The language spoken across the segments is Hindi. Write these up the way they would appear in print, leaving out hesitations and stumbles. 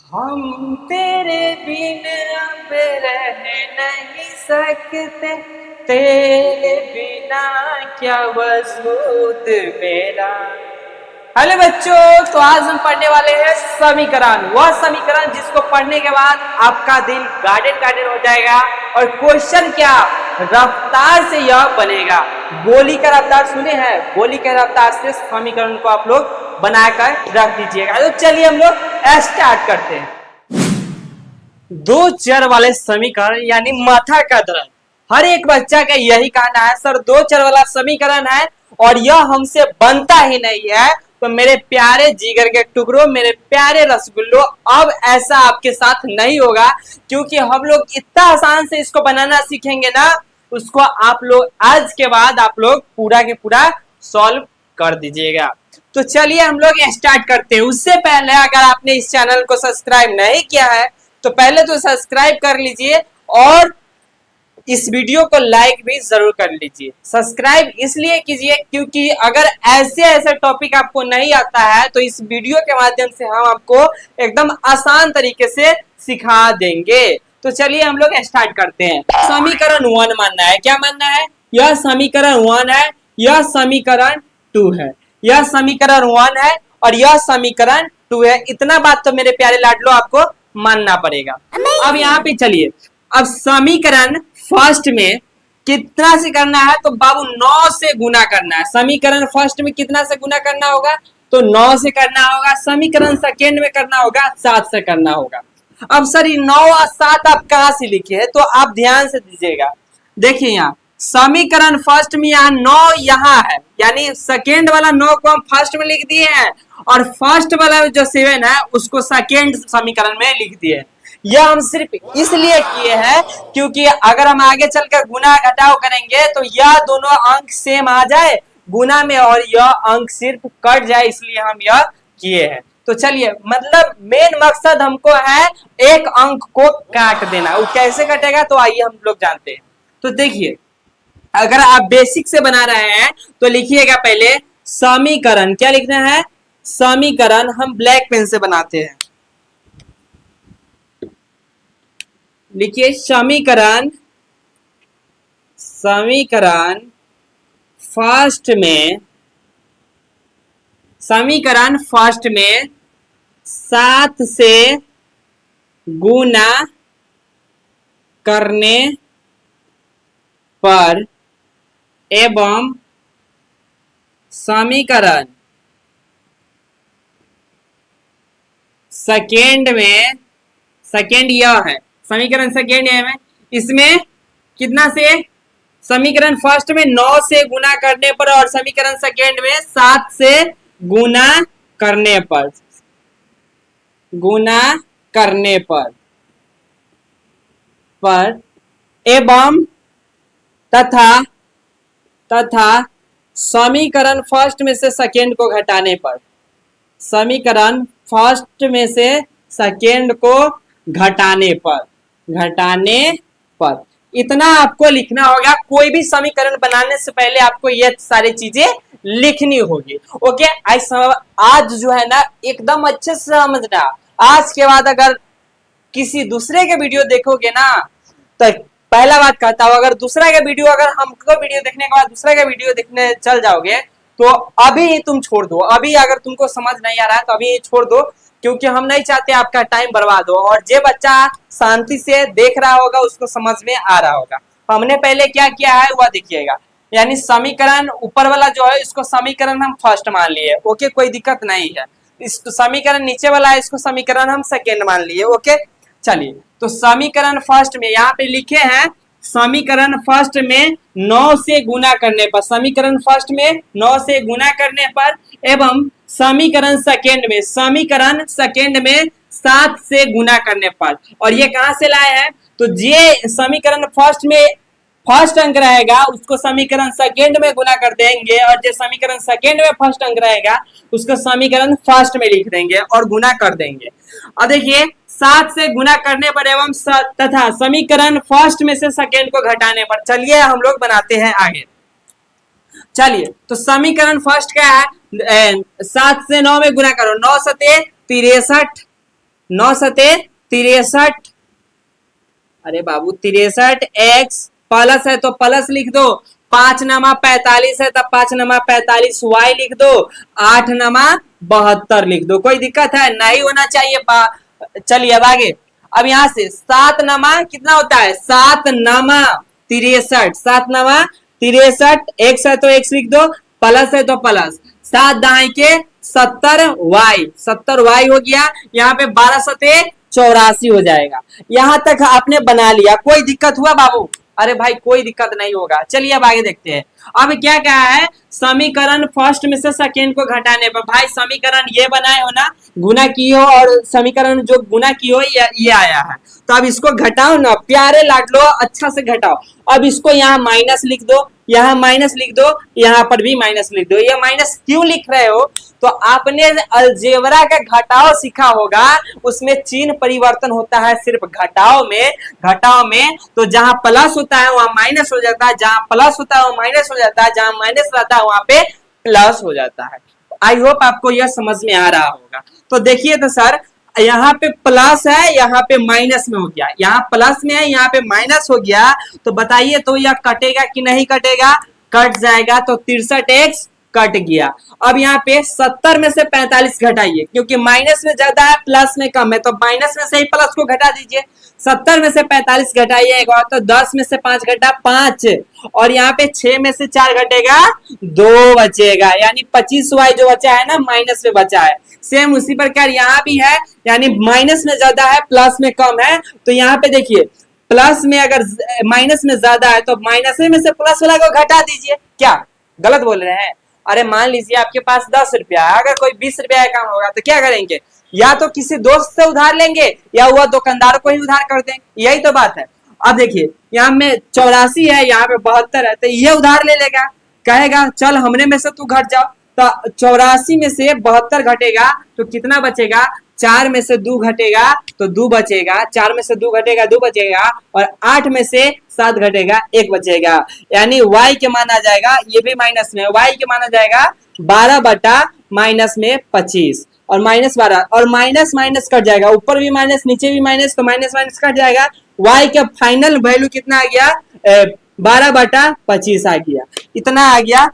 हम तेरे बिन अब रह नहीं सकते, तेरे बिना क्या वजूद मेरा। हेलो बच्चों, तो आज हम पढ़ने वाले हैं समीकरण। वह समीकरण जिसको पढ़ने के बाद आपका दिल गार्डन गार्डन हो जाएगा। और क्वेश्चन क्या, रफ्तार से यह बनेगा। गोली का रफ्तार सुने हैं, गोली के रफ्तार से समीकरण को आप लोग बनाकर रख दीजिएगा। तो चलिए हम लोग स्टार्ट करते हैं। दो चर वाले समीकरण यानी माथा का दर्द, हर एक बच्चा का यही कहना है सर दो चर वाला समीकरण है और यह हमसे बनता ही नहीं है। तो मेरे प्यारे जिगर के टुकड़ों, मेरे प्यारे रसगुल्लो, अब ऐसा आपके साथ नहीं होगा, क्योंकि हम लोग इतना आसान से इसको बनाना सीखेंगे ना, उसको आप लोग आज के बाद आप लोग पूरा के पूरा सॉल्व कर दीजिएगा। तो चलिए हम लोग स्टार्ट करते हैं। उससे पहले अगर आपने इस चैनल को सब्सक्राइब नहीं किया है तो पहले तो सब्सक्राइब कर लीजिए और इस वीडियो को लाइक भी जरूर कर लीजिए। सब्सक्राइब इसलिए कीजिए क्योंकि अगर ऐसे ऐसे टॉपिक आपको नहीं आता है तो इस वीडियो के माध्यम से हम आपको एकदम आसान तरीके से सिखा देंगे। तो चलिए हम लोग स्टार्ट करते हैं। समीकरण 1 मानना है। क्या मानना है? यह समीकरण 1 है, यह समीकरण 2 है, यह समीकरण 1 है और यह समीकरण 2 है। इतना बात तो मेरे प्यारे लाडलो आपको मानना पड़ेगा। अब यहाँ पे चलिए, अब समीकरण फर्स्ट में कितना से करना है तो बाबू 9 से गुना करना है। समीकरण फर्स्ट में कितना से गुना करना होगा तो 9 से करना होगा। समीकरण सेकेंड में करना होगा 7 से करना होगा। अब सर ये 9 और 7 आप कहां से लिखे है तो आप ध्यान से दीजिएगा। देखिए यहाँ समीकरण फर्स्ट में यहाँ 9 यहाँ है, यानी सेकेंड वाला 9 को हम फर्स्ट में लिख दिए हैं और फर्स्ट वाला जो 7 है उसको सेकेंड समीकरण में लिख दिए हैं। यह हम सिर्फ इसलिए किए हैं क्योंकि अगर हम आगे चलकर गुना घटाव करेंगे तो यह दोनों अंक सेम आ जाए गुना में और यह अंक सिर्फ कट जाए, इसलिए हम यह किए हैं। तो चलिए, मतलब मेन मकसद हमको है एक अंक को काट देना। वो कैसे कटेगा तो आइए हम लोग जानते हैं। तो देखिए, अगर आप बेसिक से बना रहे हैं तो लिखिएगा पहले समीकरण। क्या लिखना है? समीकरण हम ब्लैक पेन से बनाते हैं। लिखिए समीकरण, समीकरण फर्स्ट में, समीकरण फर्स्ट में 7 से गुना करने पर एवं समीकरण सेकेंड में, सेकेंड यह है समीकरण सेकेंड है, इसमें कितना से, समीकरण फर्स्ट में 9 से गुना करने पर और समीकरण सेकेंड में 7 से गुना करने पर, गुना करने पर एवं तथा, तथा समीकरण फर्स्ट में से सेकेंड को घटाने पर, समीकरण फर्स्ट में से सेकेंड को घटाने पर, घटाने पर इतना आपको लिखना होगा। कोई भी समीकरण बनाने से पहले आपको ये सारी चीजें लिखनी होगी। ओके, आज जो है ना एकदम अच्छे से समझना। आज के बाद अगर किसी दूसरे के वीडियो देखोगे ना तो पहला बात कहता हूं, अगर दूसरा का वीडियो, अगर हमको वीडियो देखने के बाद दूसरा का वीडियो देखने चल जाओगे तो अभी ही तुम छोड़ दो। अभी अगर तुमको समझ नहीं आ रहा है तो अभी ही छोड़ दो, क्योंकि हम नहीं चाहते आपका टाइम बर्बाद हो। और जो बच्चा शांति से देख रहा होगा उसको समझ में आ रहा होगा। हमने पहले क्या किया है वह देखिएगा। यानी समीकरण ऊपर वाला जो है इसको समीकरण हम फर्स्ट मान लिए। ओके, कोई दिक्कत नहीं है। इस समीकरण नीचे वाला है इसको समीकरण हम सेकेंड मान लिए। ओके, चलिए, तो समीकरण फर्स्ट में यहाँ पे लिखे हैं, समीकरण फर्स्ट में 9 से गुना करने पर, समीकरण फर्स्ट में 9 से गुना करने पर एवं समीकरण सेकेंड में, समीकरण सेकेंड में 7 से गुना करने पर। और ये कहां से लाए हैं तो ये समीकरण फर्स्ट में फर्स्ट अंक रहेगा उसको समीकरण सेकेंड में गुना कर देंगे और जो समीकरण सेकेंड में फर्स्ट अंक रहेगा उसको समीकरण फर्स्ट में लिख देंगे और गुना कर देंगे। और देखिए 7 से गुना करने पर एवं तथा समीकरण फर्स्ट में से सेकेंड को घटाने पर। चलिए हम लोग बनाते हैं आगे। चलिए, तो समीकरण फर्स्ट क्या है, 7 से 9 में गुना करो, 9 सते 63 9 सते 63, अरे बाबू 63 x प्लस है तो प्लस लिख दो, 5 नमा 45 है तो 5 नमा 45 y लिख दो, 8 नमा 72 लिख दो। कोई दिक्कत है? नहीं होना चाहिए। चलिए अब आगे। अब यहाँ से 7 नमा कितना होता है? 7 नमा 63, 7 नमा 63, x है तो x लिख दो, प्लस है तो प्लस, 7 दाएं के 70 y हो गया। यहाँ पे 12 सते 84 हो जाएगा। यहां तक आपने बना लिया, कोई दिक्कत हुआ बाबू? अरे भाई कोई दिक्कत नहीं होगा। चलिए अब आगे देखते हैं। अब क्या कहा है? समीकरण फर्स्ट में से सेकेंड को घटाने पर। भाई समीकरण ये बनाए हो ना, गुना की हो, और समीकरण जो गुना की हो ये आया है, तो अब इसको घटाओ ना, प्यारे लाडलो, अच्छा से घटाओ। अब इसको यहाँ माइनस लिख दो, यहाँ माइनस लिख दो, यहाँ पर भी माइनस लिख दो। ये माइनस क्यों लिख रहे हो? तो आपने अलजेब्रा का घटाव सीखा होगा, उसमें चिन्ह परिवर्तन होता है सिर्फ घटाव में। तो जहां प्लस होता है वहां माइनस हो जाता है, जहां प्लस होता है वहां माइनस हो जाता है, जहां माइनस रहता है वहां पे प्लस हो जाता है। आई होप आपको यह समझ में आ रहा होगा। तो देखिए तो सर, यहाँ पे प्लस है, यहाँ पे माइनस में हो गया, यहाँ प्लस में है, यहाँ पे माइनस हो गया, तो बताइए तो यह कटेगा कि नहीं कटेगा? कट जाएगा। तो 63x कट गया। अब यहाँ पे 70 में से 45 घटाइए, क्योंकि माइनस में ज्यादा है प्लस में कम है, तो माइनस में से ही प्लस को घटा दीजिए। 70 में से 45 घटाइए एक बार, तो 10 में से 5 घटा 5, और यहाँ पे 6 में से 4 घटेगा 2 बचेगा, यानी 25y जो बचा है ना, माइनस में बचा है। सेम उसी प्रकार यहाँ भी है, यानी माइनस में ज्यादा है प्लस में कम है। तो यहाँ पे देखिए, प्लस में अगर माइनस में ज्यादा है तो माइनस में से प्लस वाला को घटा दीजिए। क्या गलत बोल रहे हैं? अरे मान लीजिए आपके पास 10 रुपया है, अगर कोई 20 रुपया का काम होगा तो क्या करेंगे? या तो किसी दोस्त से उधार लेंगे या वह दुकानदार को ही उधार कर देंगे, यही तो बात है। अब देखिए, यहाँ में 84 है, यहाँ पे 72 है, तो ये उधार ले लेगा, कहेगा चल हमने में से तू घट जाओ। तो 84 में से 72 घटेगा तो कितना बचेगा? 4 में से 2 घटेगा तो 2 बचेगा, 4 में से 2 घटेगा 2 बचेगा, और 8 में से 7 घटेगा 1 बचेगा, यानी y के मान आ जाएगा, ये भी माइनस में, y के मान आ जाएगा 12 बटा माइनस में 25, और माइनस 12, और माइनस माइनस कट जाएगा, ऊपर भी माइनस नीचे भी माइनस, तो माइनस माइनस कट जाएगा। y का फाइनल वैल्यू कितना आ गया? 12 बटा 25 आ गया, इतना आ गया।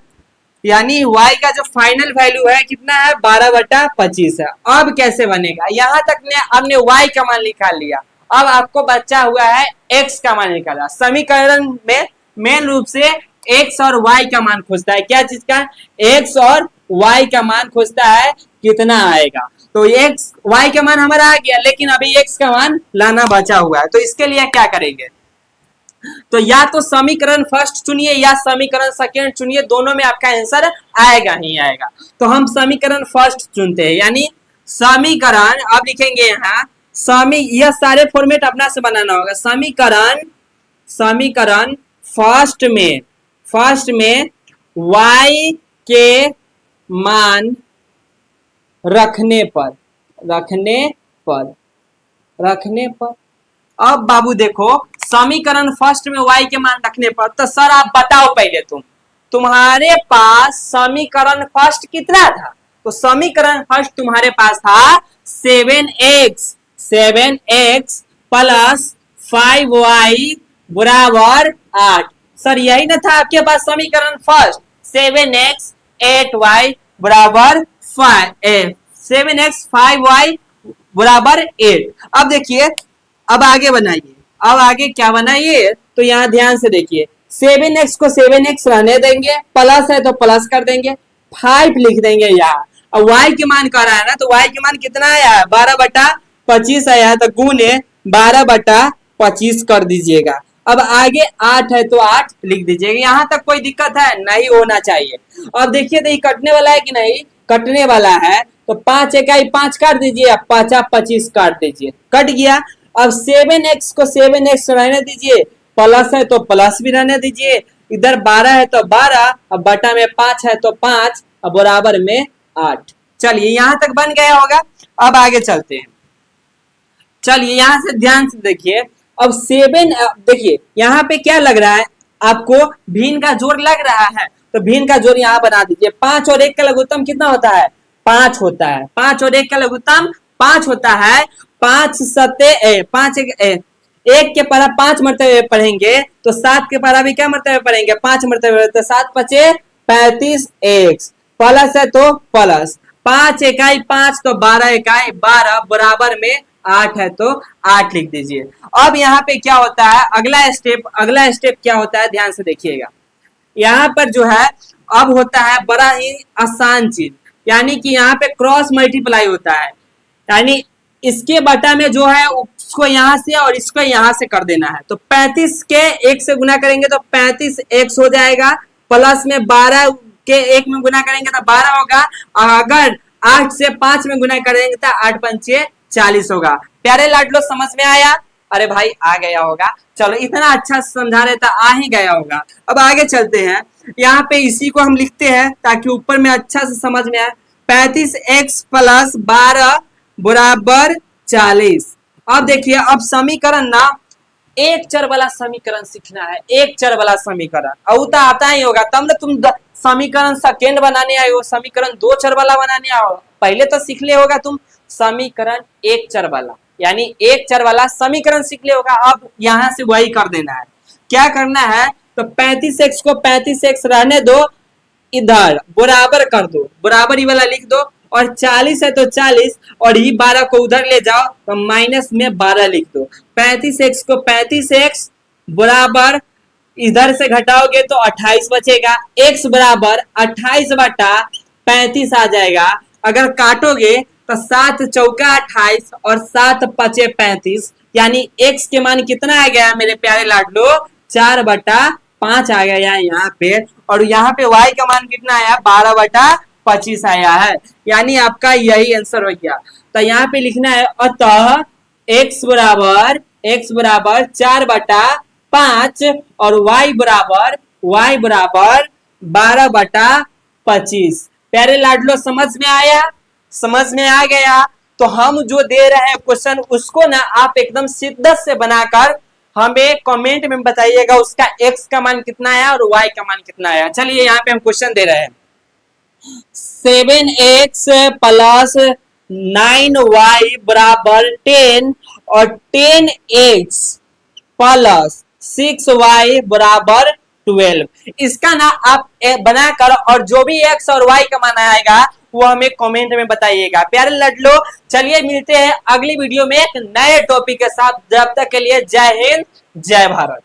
यानी y का जो फाइनल वैल्यू है कितना है? 12 बटा 25 है। अब कैसे बनेगा? यहां तक ने हमने y का मान निकाल लिया, अब आपको बचा हुआ है x का मान निकाला। समीकरण में मेन रूप से x और y का मान खोजता है। क्या चीज का? x और y का मान खोजता है, कितना आएगा। तो x y का मान हमारा आ गया, लेकिन अभी x का मान लाना बचा हुआ है। तो इसके लिए क्या करेंगे? तो या तो समीकरण फर्स्ट चुनिए या समीकरण सेकेंड चुनिए, दोनों में आपका आंसर आएगा ही आएगा। तो हम समीकरण फर्स्ट चुनते हैं, यानी समीकरण, अब लिखेंगे यहाँ यह सारे फॉर्मेट अपना से बनाना होगा। समीकरण फर्स्ट में y के मान रखने पर अब बाबू देखो, समीकरण फर्स्ट में y के मान रखने पर, तो सर आप बताओ पहले तुम्हारे पास समीकरण फर्स्ट कितना था? तो समीकरण फर्स्ट तुम्हारे पास था 7x प्लस 5y बराबर 8। सर यही ना था आपके पास समीकरण फर्स्ट? 7x 8y बराबर 7x 5y बराबर 8। अब देखिए, अब आगे बनाइए। अब आगे क्या बनाइए? तो यहाँ ध्यान से देखिए, 7x को 7x रहने देंगे, प्लस है तो प्लस कर देंगे, 5 लिख देंगे यहाँ। अब y के मान कर रहा है ना, तो y के मान कितना आया है? 12 बटा 25 आया है, तो गुणे 12 बटा 25 कर दीजिएगा। अब आगे 8 है तो 8 लिख दीजिएगा। यहाँ तक कोई दिक्कत है? नहीं होना चाहिए। अब देखिए तो ये कटने वाला है कि नहीं? कटने वाला है, तो 5 इकाई 5 काट दीजिए, 5 25 काट दीजिए, कट गया। अब 7x को 7x रहने दीजिए, प्लस है तो प्लस भी रहने दीजिए, इधर 12 है तो 12, अब बटा में 5 है तो 5, अब बराबर में 8। चलिए यहाँ तक बन गया होगा। अब आगे चलते हैं। चलिए यहाँ से ध्यान से देखिए, अब 7 देखिए यहाँ पे क्या लग रहा है आपको? भिन्न का जोड़ लग रहा है, तो भिन्न का जोड़ यहाँ बना दीजिए। 5 और 1 का लघुत्तम कितना होता है? 5 होता है। 5 और 1 का लघुत्तम 5 होता है। पांच सत्ते पांच एक के पढ़ा 5 मरतबे पढ़ेंगे तो 7 के पढ़ा भी क्या मरतबे पढ़ेंगे 5 मरतबे, तो 7 पचे 35 एक्स प्लस है तो प्लस 5 इकाई 5 तो 12 इकाई 12 बराबर में 8 है तो 8 लिख दीजिए। अब यहाँ पे क्या होता है अगला स्टेप क्या होता है ध्यान से देखिएगा। यहाँ पर जो है अब होता है बड़ा ही आसान चीज, यानी कि यहाँ पे क्रॉस मल्टीप्लाई होता है, यानी इसके बटा में जो है उसको यहाँ से और इसको यहाँ से कर देना है। तो 35 के 1 से गुना करेंगे तो 35 एक्स हो जाएगा, प्लस में 12 के 1 में गुना करेंगे तो 12 होगा, और अगर 8 से 5 में गुना करेंगे तो 8 पंचे 40 होगा। प्यारे लाडलो समझ में आया? अरे भाई आ गया होगा, चलो इतना अच्छा समझा रहे था आ ही गया होगा। अब आगे चलते हैं, यहाँ पे इसी को हम लिखते हैं ताकि ऊपर में अच्छा से समझ में आए। 35 एक्स प्लस 12 बराबर 40। अब देखिए अब समीकरण ना एक चर वाला समीकरण सीखना है, एक चर वाला समीकरण औता आता ही होगा, तब ना तुम समीकरण सेकेंड बनाने आए हो, समीकरण 2 चर वाला बनाने आओ, पहले तो सीख ले होगा तुम समीकरण एक चर वाला, यानी एक चर वाला समीकरण सीख ले होगा। अब यहां से वही कर देना है। क्या करना है तो 35x को 35x रहने दो, इधर बराबर कर दो, बराबर ही वाला लिख दो, और 40 है तो 40 और ही 12 को उधर ले जाओ तो माइनस में 12 लिख दो। 35x को 35x बराबर इधर से घटाओगे तो 28 बचेगा, x बराबर 28 बटा 35 आ जाएगा। अगर काटोगे तो 7 चौका 28 और 7 पचे 35, यानी x के मान कितना आ गया मेरे प्यारे लाडलो 4 बटा 5 आ गया यहाँ पे, और यहाँ पे y का मान कितना आया 12 बटा 25 आया है, यानी आपका यही आंसर हो गया। तो यहाँ पे लिखना है अतः x बराबर 4 बटा 5 और y बराबर 12 बटा 25। प्यारे लाडलो समझ में आया? समझ में आ गया? तो हम जो दे रहे हैं क्वेश्चन उसको ना आप एकदम शिद्दत से बनाकर हमें कमेंट में बताइएगा उसका x का मान कितना आया और y का मान कितना आया। चलिए यहाँ पे हम क्वेश्चन दे रहे हैं 7x प्लस 9y बराबर 10 और 10x प्लस 6y बराबर 12। इसका ना आप बनाकर और जो भी x और y का मान आएगा वो हमें कमेंट में बताइएगा। प्यारे लड़लो चलिए मिलते हैं अगली वीडियो में एक नए टॉपिक के साथ, जब तक के लिए जय हिंद जय भारत।